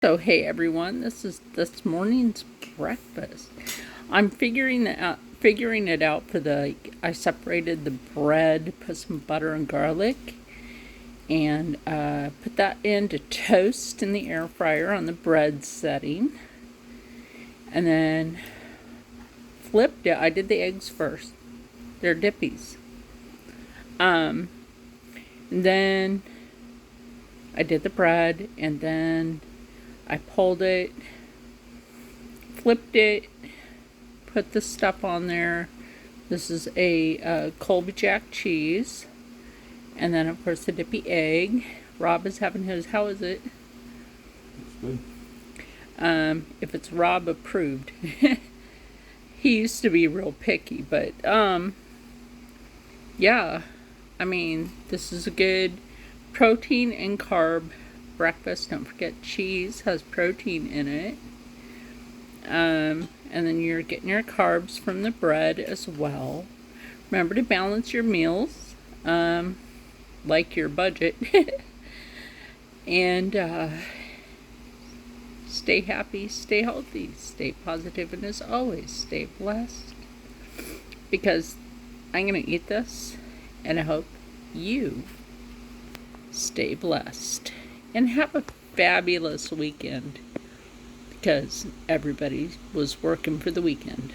So hey everyone, this is this morning's breakfast. I'm figuring it out for I separated the bread, put some butter and garlic, and put that in to toast in the air fryer on the bread setting. And then flipped it. I did the eggs first. They're dippies. And then I did the bread, and then I pulled it, flipped it, put the stuff on there. This is a Colby Jack cheese. And then, of course, the dippy egg. Rob is having his. How is it? It's good. If it's Rob approved. He used to be real picky, but yeah. I mean, this is a good protein and carb breakfast. Don't forget, cheese has protein in it. And then you're getting your carbs from the bread as well. Remember to balance your meals, like your budget. And stay happy, stay healthy, stay positive, and as always, stay blessed. Because I'm going to eat this, and I hope you stay blessed. And have a fabulous weekend. Because everybody was working for the weekend.